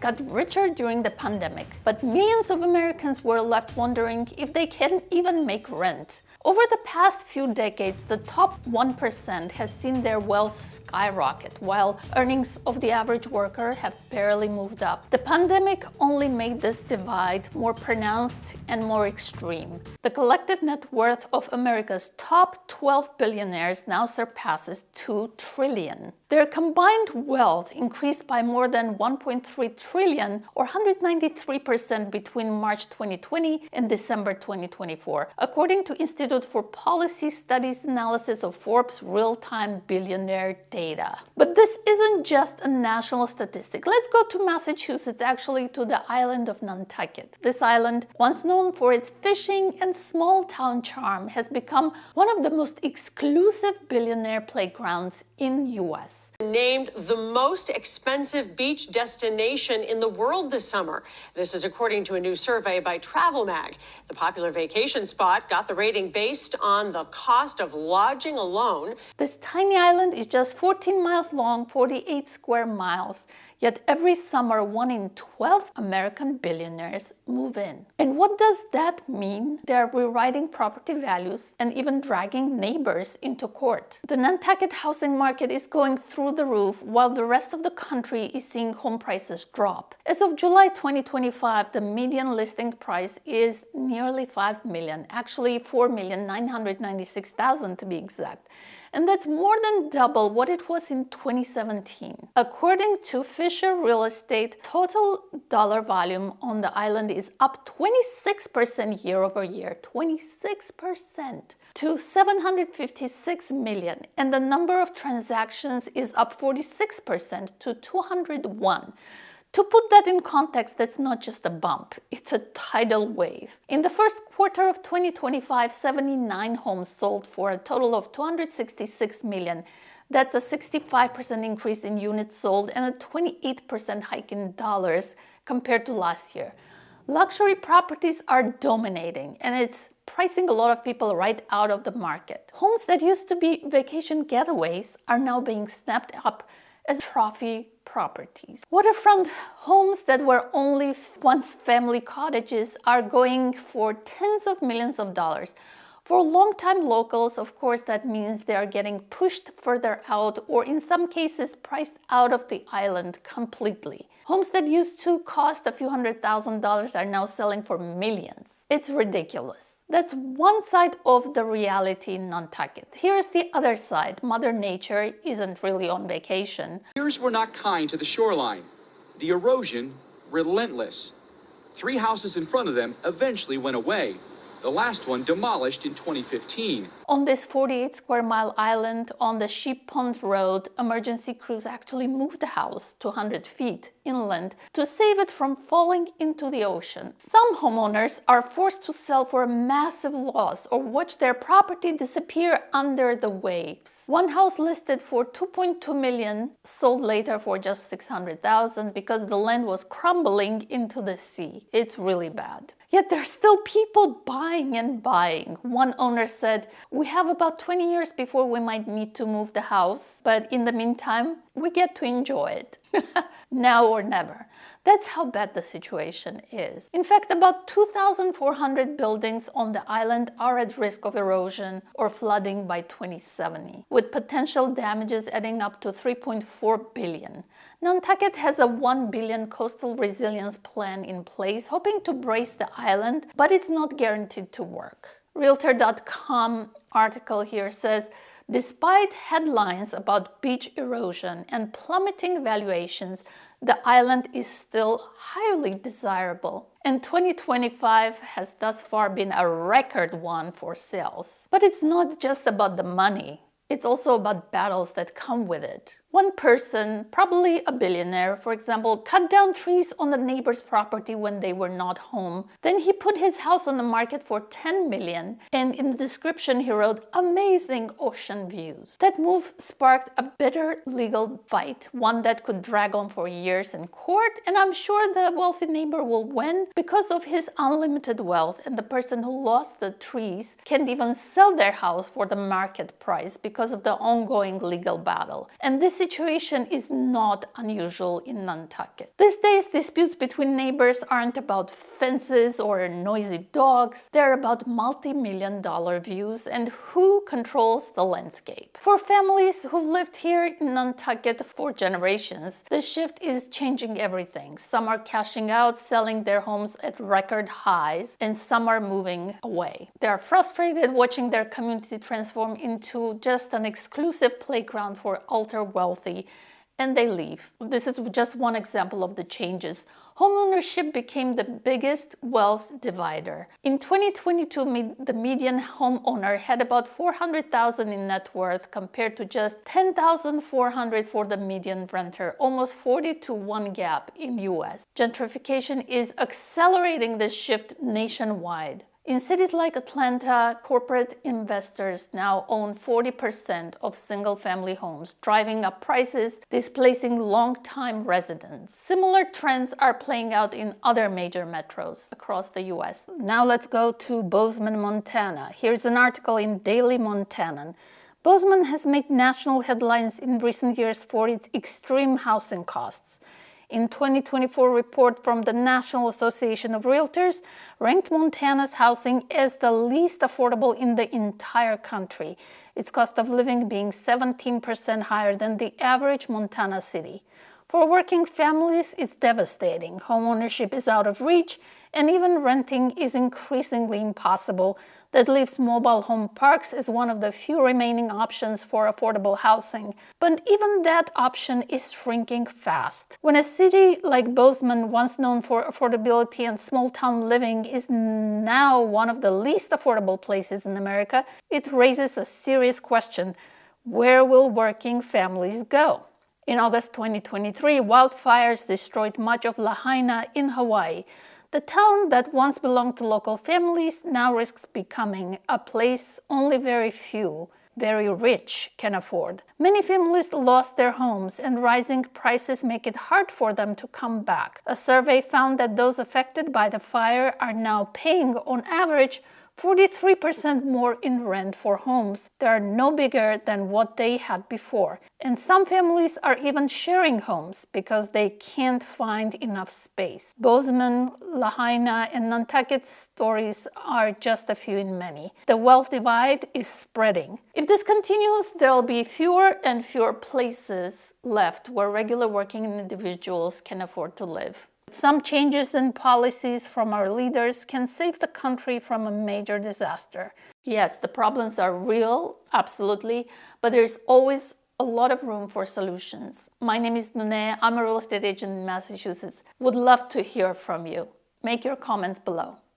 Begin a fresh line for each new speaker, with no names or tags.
got richer during the pandemic, but millions of Americans were left wondering if they can even make rent. Over the past few decades, the top 1% has seen their wealth skyrocket, while earnings of the average worker have barely moved up. The pandemic only made this divide more pronounced and more extreme. The collective net worth of America's top 12 billionaires now surpasses $2 trillion. Their combined wealth increased by more than $1.3 trillion, or 193% between March 2020 and December 2024, according to Institute for Policy Studies analysis of Forbes real-time billionaire data. But this isn't just a national statistic. Let's go to Massachusetts, actually to the island of Nantucket. This island, once known for its fishing and small-town charm, has become one of the most exclusive billionaire playgrounds in the US.
Named the most expensive beach destination in the world this summer. This is according to a new survey by Travel Mag. The popular vacation spot got the rating based on the cost of lodging alone.
This tiny island is just 14 miles long, 48 square miles. Yet every summer, 1 in 12 American billionaires move in. And what does that mean? They're rewriting property values and even dragging neighbors into court. The Nantucket housing market is going through the roof while the rest of the country is seeing home prices drop. As of July 2025, the median listing price is nearly $5 million, actually $4,996,000 to be exact. And that's more than double what it was in 2017. According to Fisher Real Estate, total dollar volume on the island is up 26% year over year, 26% to $756 million. And the number of transactions is up 46% to 201. To put that in context, that's not just a bump, it's a tidal wave. In the first quarter of 2025, 79 homes sold for a total of $266 million. That's a 65% increase in units sold and a 28% hike in dollars compared to last year. Luxury properties are dominating, and it's pricing a lot of people right out of the market. Homes that used to be vacation getaways are now being snapped up as trophy properties. Waterfront homes that were only once family cottages are going for tens of millions of dollars. For longtime locals, of course, that means they are getting pushed further out or in some cases priced out of the island completely. Homes that used to cost a few $100,000 are now selling for millions. It's ridiculous. That's one side of the reality in Nantucket. Here's the other side. Mother Nature isn't really on vacation.
Piers were not kind to the shoreline. The erosion, relentless. 3 houses in front of them eventually went away. The last one demolished in 2015.
On this 48 square mile island on the Sheep Pond Road, emergency crews actually moved the house 200 feet inland to save it from falling into the ocean. Some homeowners are forced to sell for a massive loss or watch their property disappear under the waves. One house listed for $2.2 million sold later for just $600,000 because the land was crumbling into the sea. It's really bad. Yet there's still people buying and buying. One owner said, "We have about 20 years before we might need to move the house, but in the meantime, we get to enjoy it." Now or never. That's how bad the situation is. In fact, about 2,400 buildings on the island are at risk of erosion or flooding by 2070, with potential damages adding up to $3.4 billion. Nantucket has a $1 billion coastal resilience plan in place, hoping to brace the island, but it's not guaranteed to work. Realtor.com article here says, despite headlines about beach erosion and plummeting valuations, the island is still highly desirable. And 2025 has thus far been a record one for sales. But it's not just about the money. It's also about battles that come with it. One person, probably a billionaire, for example, cut down trees on the neighbor's property when they were not home. Then he put his house on the market for $10 million, and in the description he wrote, "amazing ocean views." That move sparked a bitter legal fight, one that could drag on for years in court, and I'm sure the wealthy neighbor will win because of his unlimited wealth, and the person who lost the trees can't even sell their house for the market price because because of the ongoing legal battle. And this situation is not unusual in Nantucket. These days, disputes between neighbors aren't about fences or noisy dogs. They're about multi-million-dollar views and who controls the landscape. For families who've lived here in Nantucket for generations, the shift is changing everything. Some are cashing out, selling their homes at record highs, and some are moving away. They are frustrated watching their community transform into just an exclusive playground for ultra-wealthy, and they leave. This is just one example of the changes. Homeownership became the biggest wealth divider. In 2022, the median homeowner had about $400,000 in net worth compared to just $10,400 for the median renter, almost 40-to-1 gap in US. Gentrification is accelerating this shift nationwide. In cities like Atlanta, corporate investors now own 40% of single-family homes, driving up prices, displacing long-time residents. Similar trends are playing out in other major metros across the US. Now let's go to Bozeman, Montana. Here's an article in Daily Montanan. Bozeman has made national headlines in recent years for its extreme housing costs. In 2024 report from the National Association of Realtors ranked Montana's housing as the least affordable in the entire country, its cost of living being 17% higher than the average Montana city. For working families, it's devastating. Homeownership is out of reach, and even renting is increasingly impossible. That leaves mobile home parks as one of the few remaining options for affordable housing. But even that option is shrinking fast. When a city like Bozeman, once known for affordability and small-town living, is now one of the least affordable places in America, it raises a serious question: where will working families go? In August 2023, wildfires destroyed much of Lahaina in Hawaii. The town that once belonged to local families now risks becoming a place only very few, very rich, can afford. Many families lost their homes, and rising prices make it hard for them to come back. A survey found that those affected by the fire are now paying, on average, 43% more in rent for homes that are no bigger than what they had before. And some families are even sharing homes because they can't find enough space. Bozeman, Lahaina, and Nantucket stories are just a few in many. The wealth divide is spreading. If this continues, there will be fewer and fewer places left where regular working individuals can afford to live. Some changes in policies from our leaders can save the country from a major disaster. Yes, the problems are real, absolutely, but there's always a lot of room for solutions. My name is Nune. I'm a real estate agent in Massachusetts. Would love to hear from you. Make your comments below.